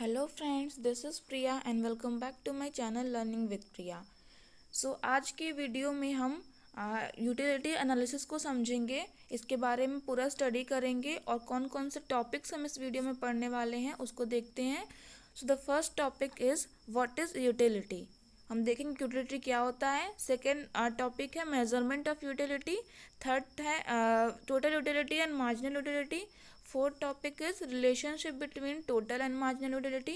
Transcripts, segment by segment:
Hello friends, this is Priya and welcome back to my channel learning with Priya. आज की video में हम utility analysis को समझेंगे, इसके बारे में पूरा स्टडी करेंगे और कौन कौन से टॉपिक्स हम इस वीडियो में पढ़ने वाले हैं उसको देखते हैं। The first topic is what is utility. हम देखेंगे यूटिलिटी क्या होता है। सेकेंड टॉपिक है मेजरमेंट ऑफ यूटिलिटी। थर्ड है total utility and marginal utility. Fourth topic is relationship between total and marginal utility.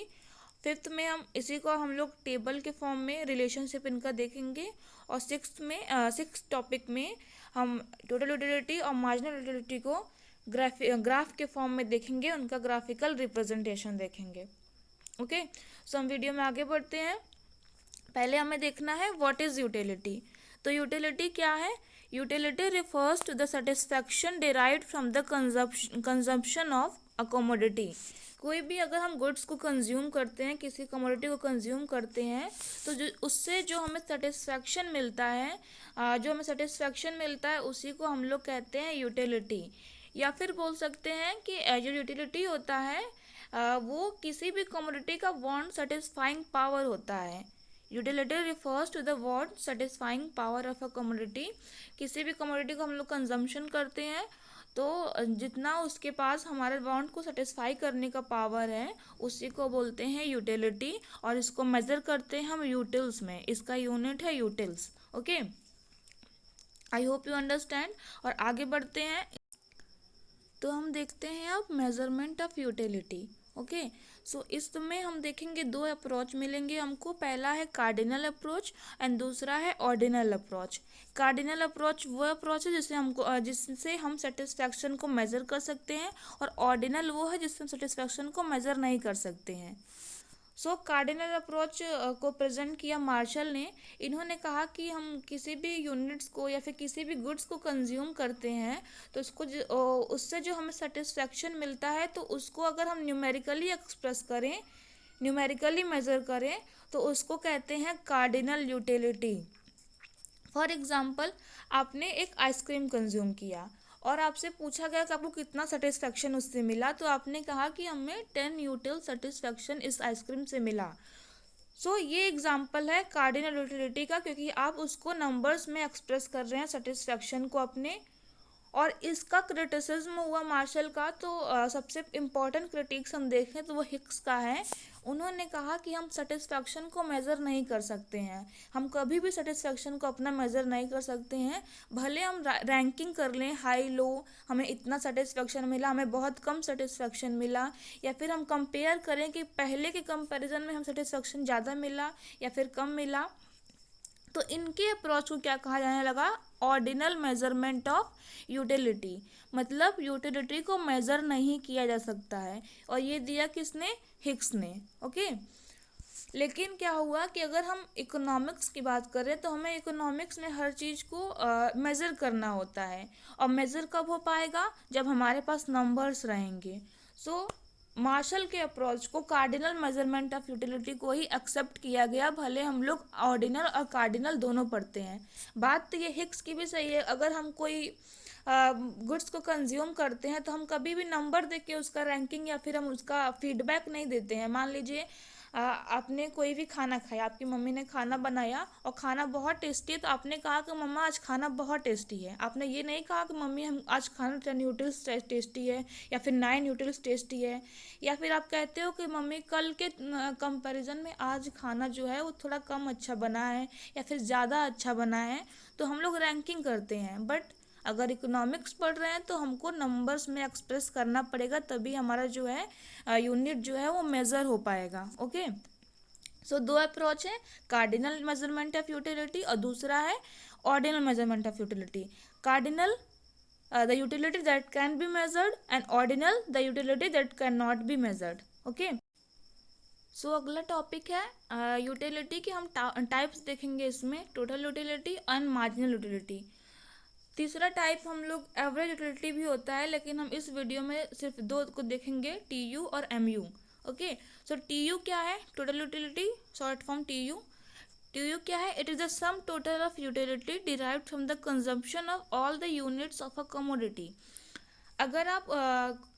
Fifth में हम लोग टेबल के फॉर्म में रिलेशनशिप इनका देखेंगे। और सिक्स टॉपिक में हम टोटल यूटिलिटी और मार्जिनल यूटिलिटी को ग्राफ के फॉर्म में देखेंगे, उनका ग्राफिकल रिप्रेजेंटेशन देखेंगे। ओके, सो हम वीडियो में आगे बढ़ते हैं। पहले हमें देखना है व्हाट इज यूटिलिटी। तो यूटिलिटी क्या है? Utility refers to the satisfaction derived from the consumption of a commodity. कोई भी अगर हम गुड्स को कंज्यूम करते हैं, किसी कमोडिटी को कंज्यूम करते हैं, तो उससे जो हमें सेटिस्फैक्शन मिलता है, उसी को हम लोग कहते हैं यूटिलिटी। या फिर बोल सकते हैं कि जो यूटिलिटी होता है वो किसी भी कमोडिटी का वांट सेटिस्फाइंग पावर होता है। Utility refers to the want satisfying power of a commodity. किसी भी कमोडिटी को हम लोग कंजम्पशन करते हैं तो जितना उसके पास हमारे वांट को सेटिस्फाई करने का पावर है उसी को बोलते हैं यूटिलिटी। और इसको मेजर करते हैं हम यूटिल्स में। इसका यूनिट है utils. Okay, I hope you understand. और आगे बढ़ते हैं तो हम देखते हैं अब मेजरमेंट ऑफ यूटिलिटी। ओके, इसमें हम देखेंगे दो अप्रोच मिलेंगे हमको। पहला है कार्डिनल अप्रोच एंड दूसरा है ऑर्डिनल अप्रोच। कार्डिनल अप्रोच वो अप्रोच है जिससे हम सेटिस्फैक्शन को मेजर कर सकते हैं, और ऑर्डिनल वो है जिससे हम सेटिस्फैक्शन को मेजर नहीं कर सकते हैं। कार्डिनल अप्रोच को प्रेजेंट किया मार्शल ने। इन्होंने कहा कि हम किसी भी यूनिट्स को या फिर किसी भी गुड्स को कंज्यूम करते हैं तो उससे जो हमें सेटिस्फैक्शन मिलता है तो उसको अगर हम न्यूमेरिकली एक्सप्रेस करें, न्यूमेरिकली मेजर करें, तो उसको कहते हैं कार्डिनल यूटिलिटी। फॉर एग्जाम्पल, आपने एक आइसक्रीम कंज्यूम किया और आपसे पूछा गया कि आपको कितना सेटिस्फैक्शन उससे मिला, तो आपने कहा कि हमें 10 यूटिल सेटिस्फैक्शन इस आइसक्रीम से मिला। ये एग्जाम्पल है कार्डिनल यूटिलिटी का, क्योंकि आप उसको नंबर्स में एक्सप्रेस कर रहे हैं सेटिस्फैक्शन को अपने। और इसका क्रिटिसिज्म हुआ मार्शल का, तो सबसे इम्पॉर्टेंट क्रिटिक्स हम देखें तो वो हिक्स का है। उन्होंने कहा कि हम सेटिस्फैक्शन को मेज़र नहीं कर सकते हैं, हम कभी भी सेटिस्फैक्शन को अपना मेज़र नहीं कर सकते हैं। भले हम रैंकिंग कर लें हाई लो, हमें इतना सेटिस्फैक्शन मिला, हमें बहुत कम सेटिस्फैक्शन मिला, या फिर हम कंपेयर करें कि पहले के कंपैरिजन में हम सेटिस्फैक्शन ज़्यादा मिला या फिर कम मिला, तो इनके अप्रोच को क्या कहा जाने लगा? Ordinal measurement of utility. मतलब यूटिलिटी को मेजर नहीं किया जा सकता है, और ये दिया किसने? हिक्स ने। ओके, लेकिन क्या हुआ कि अगर हम इकोनॉमिक्स की बात करें तो हमें इकोनॉमिक्स में हर चीज़ को मेज़र करना होता है। और मेज़र कब हो पाएगा? जब हमारे पास नंबर्स रहेंगे। मार्शल के अप्रोच को, कार्डिनल मेजरमेंट ऑफ यूटिलिटी को ही एक्सेप्ट किया गया, भले हम लोग ऑर्डिनल और कार्डिनल दोनों पढ़ते हैं। बात तो ये हिक्स की भी सही है। अगर हम कोई गुड्स को कंज्यूम करते हैं तो हम कभी भी नंबर देख के उसका रैंकिंग या फिर हम उसका फीडबैक नहीं देते हैं। मान लीजिए आपने कोई भी खाना खाया, आपकी मम्मी ने खाना बनाया और खाना बहुत टेस्टी है, तो आपने कहा कि मम्मा आज खाना बहुत टेस्टी है। आपने ये नहीं कहा कि मम्मी हम आज खाना 10 यूटिल्स टेस्टी है या फिर 9 यूटिल्स टेस्टी है। या फिर आप कहते हो कि मम्मी कल के कंपैरिजन में आज खाना जो है वो थोड़ा कम अच्छा बना है या फिर ज़्यादा अच्छा बना है, तो हम लोग रैंकिंग करते हैं। बट अगर इकोनॉमिक्स पढ़ रहे हैं तो हमको नंबर्स में एक्सप्रेस करना पड़ेगा, तभी हमारा जो है यूनिट जो है वो मेज़र हो पाएगा। ओके, दो अप्रोच है, कार्डिनल मेजरमेंट ऑफ यूटिलिटी और दूसरा है ordinal measurement of utility. Cardinal the utility that can be measured and ordinal the utility that can not be measured. Okay, अगला टॉपिक है यूटिलिटी के हम टाइप्स देखेंगे इसमें, total utility and marginal utility. तीसरा टाइप हम लोग एवरेज यूटिलिटी भी होता है, लेकिन हम इस वीडियो में सिर्फ दो को देखेंगे, TU और MU। ओके, TU क्या है? Total utility, short form TU। TU क्या है? It is the sum total of utility derived from the consumption of all the units of a commodity. अगर आप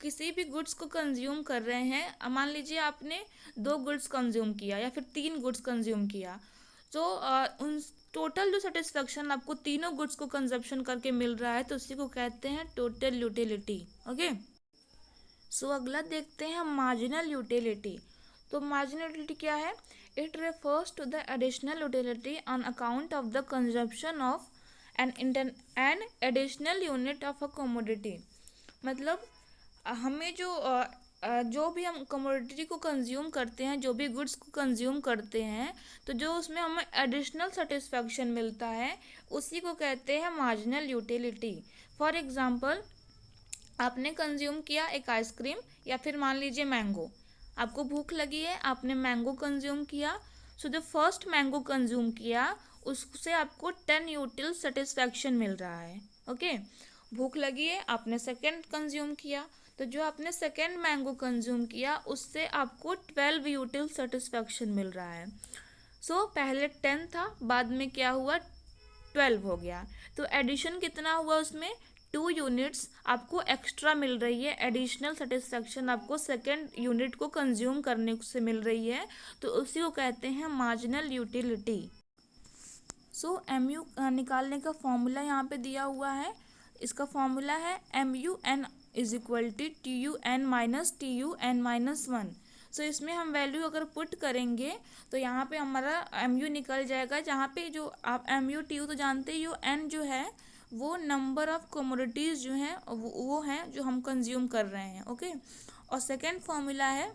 किसी भी गुड्स को कंज्यूम कर रहे हैं, मान लीजिए आपने 2 गुड्स कंज्यूम किया या फिर 3 गुड्स कंज्यूम किया, तो उन टोटल जो सेटिस्फेक्शन आपको तीनों गुड्स को कंजप्शन करके मिल रहा है, तो उसी को कहते हैं टोटल यूटिलिटी। ओके, सो अगला देखते हैं मार्जिनल यूटिलिटी। तो मार्जिनल यूटिलिटी क्या है? It refers to the additional utility on account of the consumption of an additional unit of a commodity. मतलब हमें जो भी हम कमोडिटी को कंज्यूम करते हैं, जो भी गुड्स को कंज्यूम करते हैं, तो जो उसमें हमें एडिशनल सेटिस्फेक्शन मिलता है, उसी को कहते हैं मार्जिनल यूटिलिटी। फॉर एग्जांपल, आपने कंज्यूम किया एक आइसक्रीम या फिर मान लीजिए मैंगो, आपको भूख लगी है, आपने मैंगो कंज्यूम किया। सो जो फर्स्ट मैंगो कंज्यूम किया उससे आपको 10 यूटिल सेटिस्फेक्शन मिल रहा है। ओके, भूख लगी है, आपने सेकेंड कंज्यूम किया, तो जो आपने सेकेंड मैंगो कंज्यूम किया उससे आपको 12 यूटिल सेटिस्फेक्शन मिल रहा है। सो पहले 10 था, बाद में क्या हुआ, 12 हो गया। तो एडिशन कितना हुआ उसमें, 2 यूनिट्स आपको एक्स्ट्रा मिल रही है, एडिशनल सेटिस्फेक्शन आपको सेकेंड यूनिट को कंज्यूम करने से मिल रही है, तो उसी को कहते हैं मार्जिनल यूटिलिटी। सो MU निकालने का फॉर्मूला यहाँ पे दिया हुआ है। इसका फॉर्मूला है MUN is equal to TUN minus TUN minus 1। So इसमें हम वैल्यू अगर पुट करेंगे तो यहाँ पे हमारा MU निकल जाएगा, जहाँ पे जो आप MU TU तो जानते ही हो, N जो है वो नंबर ऑफ कमोडिटीज़ जो हैं वो हैं जो हम कंज्यूम कर रहे हैं। ओके, और सेकेंड फॉर्मूला है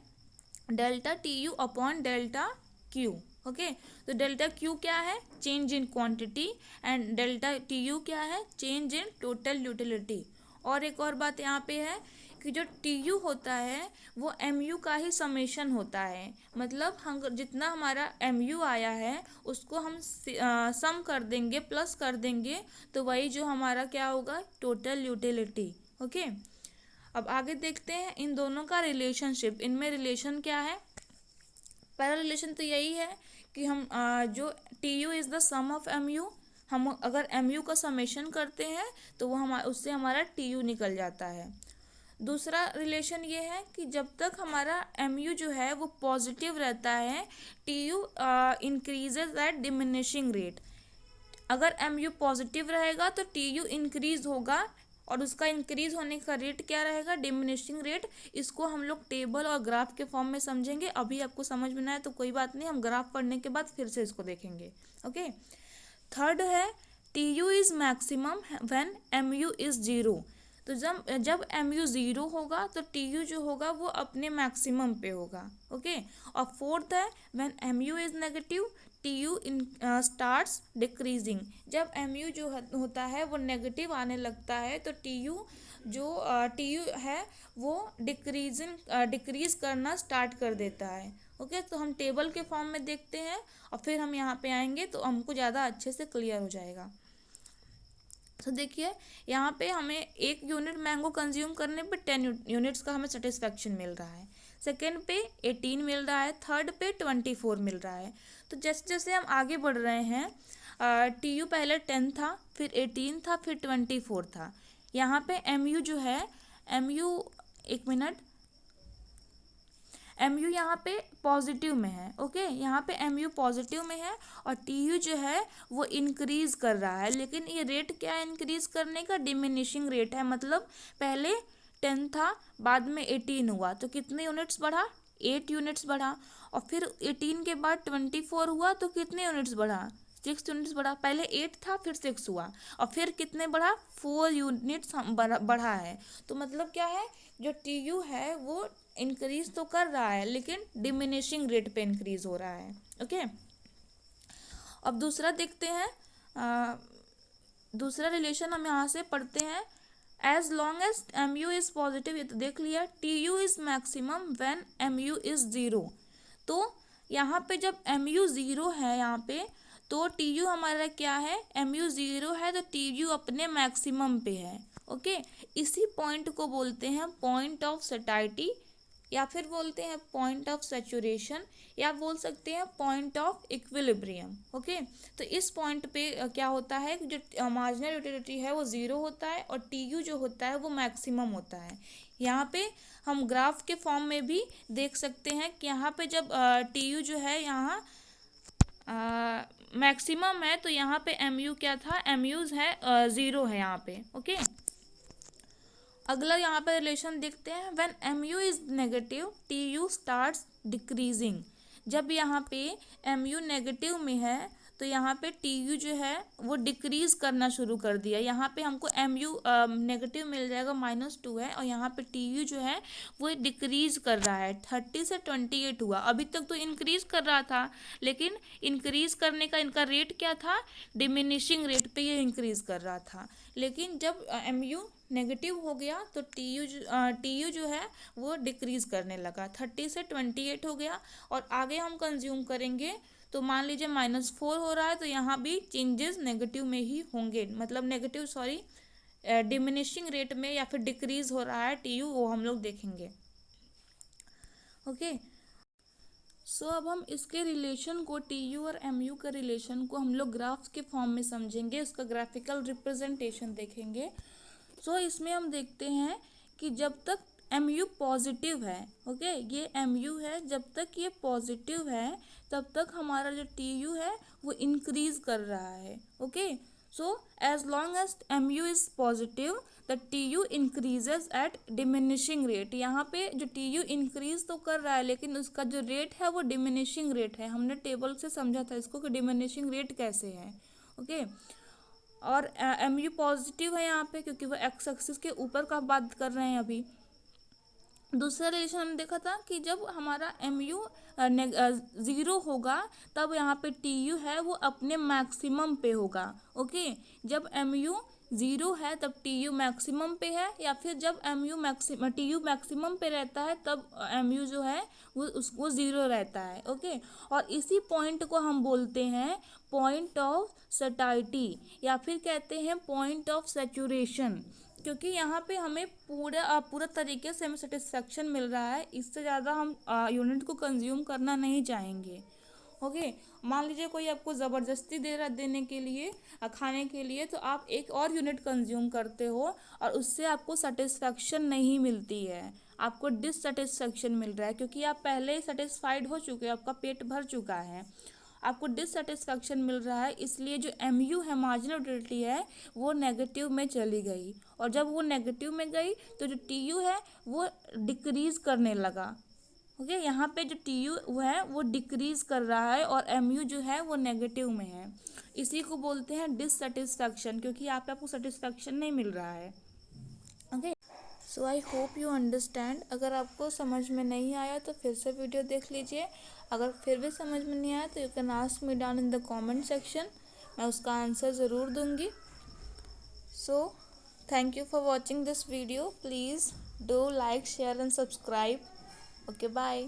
delta TU upon delta Q। Okay, तो डेल्टा Q क्या है, change in quantity, and delta TU क्या है, चेंज इन टोटल यूटिलिटी। और एक और बात यहाँ पे है कि जो TU होता है वो MU का ही समेशन होता है। मतलब हम जितना हमारा MU आया है उसको हम सम कर देंगे, प्लस कर देंगे, तो वही जो हमारा क्या होगा, टोटल यूटिलिटी। ओके, अब आगे देखते हैं इन दोनों का रिलेशनशिप। इनमें रिलेशन क्या है? पहला रिलेशन तो यही है कि हम जो TU is the sum of MU, हम अगर MU का समेशन करते हैं तो वो उससे हमारा TU निकल जाता है। दूसरा रिलेशन ये है कि जब तक हमारा MU जो है वो पॉजिटिव रहता है, TU increases at diminishing rate. अगर MU पॉजिटिव रहेगा तो TU इंक्रीज होगा, और उसका इंक्रीज होने का रेट क्या रहेगा, डिमिनिशिंग रेट। इसको हम लोग टेबल और ग्राफ के फॉर्म में समझेंगे। अभी आपको समझ में ना है तो कोई बात नहीं, हम ग्राफ पढ़ने के बाद फिर से इसको देखेंगे। ओके, थर्ड है TU is maximum when MU is 0। तो जब MU 0 होगा तो TU जो होगा वो अपने मैक्सिमम पे होगा। ओके, और फोर्थ है when MU is negative TU starts decreasing. जब MU जो होता है वो नेगेटिव आने लगता है तो TU है वो डिक्रीज करना स्टार्ट कर देता है। ओके, तो हम टेबल के फॉर्म में देखते हैं और फिर हम यहाँ पे आएंगे तो हमको ज़्यादा अच्छे से क्लियर हो जाएगा। तो देखिए यहाँ पे हमें 1 यूनिट मैंगो कंज्यूम करने पे 10 यूनिट्स का हमें सेटिस्फेक्शन मिल रहा है, सेकेंड पे 18 मिल रहा है, थर्ड पे 24 मिल रहा है। तो जैसे जैसे हम आगे बढ़ रहे हैं, TU पहले 10 था, फिर 18 था, फिर 24 था। यहाँ पे MU जो है, MU एक मिनट, MU यहाँ पे पॉजिटिव में है। ओके, यहाँ पे MU पॉजिटिव में है और TU जो है वो इंक्रीज कर रहा है, लेकिन ये रेट क्या है इंक्रीज करने का, डिमिनिशिंग रेट है। मतलब पहले 10 था, बाद में 18 हुआ, तो कितने यूनिट्स बढ़ा, 8 यूनिट्स बढ़ा। और फिर 18 के बाद 24 हुआ तो कितने यूनिट्स बढ़ा, 6 यूनिट्स बढ़ा। पहले 8 था, फिर 6 हुआ, और फिर कितने बढ़ा, 4 यूनिट्स बढ़ा है। तो मतलब क्या है, जो TU है वो इंक्रीज तो कर रहा है लेकिन डिमिनिशिंग रेट पे इंक्रीज हो रहा है। ओके, अब दूसरा देखते हैं, दूसरा रिलेशन हम यहाँ से पढ़ते हैं। As long as MU is positive, ये तो देख लिया। TU is maximum when MU is 0। तो यहाँ पे जब MU 0 है यहाँ पे, तो TU हमारा क्या है, MU 0 है तो TU अपने मैक्सिमम पे है। ओके, इसी पॉइंट को बोलते हैं पॉइंट ऑफ सैटिस्फैक्शन या फिर बोलते हैं पॉइंट ऑफ सैचुरेशन, या बोल सकते हैं पॉइंट ऑफ इक्विलिब्रियम। ओके, तो इस पॉइंट पे क्या होता है, जो मार्जिनल यूटिलिटी है वो ज़ीरो होता है और टी यू जो होता है वो मैक्सिमम होता है। यहाँ पे हम ग्राफ के फॉर्म में भी देख सकते हैं कि यहाँ पे जब टी यू जो है यहाँ मैक्सिमम है, तो यहाँ पे एम यू क्या था, एम यूज़ है ज़ीरो है यहाँ पे। ओके, अगला यहाँ पे रिलेशन देखते हैं, when M U is negative T U starts decreasing. जब यहाँ पे एम यू नेगेटिव में है तो यहाँ पे टी यू जो है वो डिक्रीज करना शुरू कर दिया। यहाँ पे हमको एम यू नेगेटिव मिल जाएगा -2 है, और यहाँ पे टी यू जो है वो डिक्रीज कर रहा है, 30 से 28 हुआ। अभी तक तो इंक्रीज कर रहा था, लेकिन इंक्रीज करने का इनका रेट क्या था, डिमिनिशिंग रेट पे ये इंक्रीज कर रहा था। लेकिन जब एम यू नेगेटिव हो गया तो टी यू जो है वो डिक्रीज करने लगा, 30 से 28 हो गया। और आगे हम कंज्यूम करेंगे तो मान लीजिए -4 हो रहा है, तो यहाँ भी चेंजेस नेगेटिव में ही होंगे, मतलब नेगेटिव सॉरी डिमिनिशिंग रेट में या फिर डिक्रीज हो रहा है टी यू, वो हम लोग देखेंगे। ओके, सो अब हम इसके रिलेशन को, टी यू और एम यू के रिलेशन को हम लोग ग्राफ्स के फॉर्म में समझेंगे, उसका ग्राफिकल रिप्रेजेंटेशन देखेंगे। सो इसमें हम देखते हैं कि जब तक एम यू पॉजिटिव है, ओके, ये एम यू है, जब तक ये पॉजिटिव है तब तक हमारा जो टी यू है वो इंक्रीज कर रहा है। Okay, so as long as M U is positive the T U increases at diminishing rate. यहाँ पे जो टी यू इंक्रीज तो कर रहा है, लेकिन उसका जो रेट है वो डिमिनिशिंग रेट है। हमने टेबल से समझा था इसको कि डिमिनिशिंग रेट कैसे है। ओके, और एम यू पॉजिटिव है यहाँ पे, क्योंकि वो एक्स एक्सिस के ऊपर का बात कर रहे हैं अभी। दूसरा रिलेशन हमने देखा था कि जब हमारा एम यू ज़ीरो होगा तब यहाँ पे टी यू है वो अपने मैक्सिमम पे होगा। ओके, जब एम यू ज़ीरो है तब टी यू मैक्सिमम पे है, या फिर जब टी यू मैक्सिमम पे रहता है तब एम यू जो है वो ज़ीरो रहता है। ओके, और इसी पॉइंट को हम बोलते हैं पॉइंट ऑफ सैटिस्फैक्शन, या फिर कहते हैं पॉइंट ऑफ सैचुरेशन, क्योंकि यहाँ पे हमें पूरा तरीके से हमें सेटिस्फेक्शन मिल रहा है। इससे ज़्यादा हम यूनिट को कंज्यूम करना नहीं चाहेंगे। ओके, मान लीजिए कोई आपको ज़बरदस्ती देने के लिए खाने के लिए, तो आप एक और यूनिट कंज्यूम करते हो और उससे आपको सेटिस्फेक्शन नहीं मिलती है, आपको डिससेटिस्फेक्शन मिल रहा है, क्योंकि आप पहले ही सेटिस्फाइड हो चुके हो, आपका पेट भर चुका है, आपको डिससेटिस्फैक्शन मिल रहा है। इसलिए जो एम यू है, मार्जिनल यूटिलिटी है, वो नेगेटिव में चली गई, और जब वो नेगेटिव में गई तो जो टी यू है वो डिक्रीज करने लगा। ओके, यहाँ पे जो टी यू है वो डिक्रीज कर रहा है और एम यू जो है वो नेगेटिव में है। इसी को बोलते हैं डिससेटिस्फैक्शन, क्योंकि यहाँ पे आपको सेटिस्फैक्शन नहीं मिल रहा है। Okay, so I hope you understand. अगर आपको समझ में नहीं आया तो फिर से वीडियो देख लीजिए। अगर फिर भी समझ में नहीं आया तो you can ask me down in the comment section, मैं उसका आंसर ज़रूर दूंगी। So thank you for watching this video, please do like, share and subscribe. Okay, bye.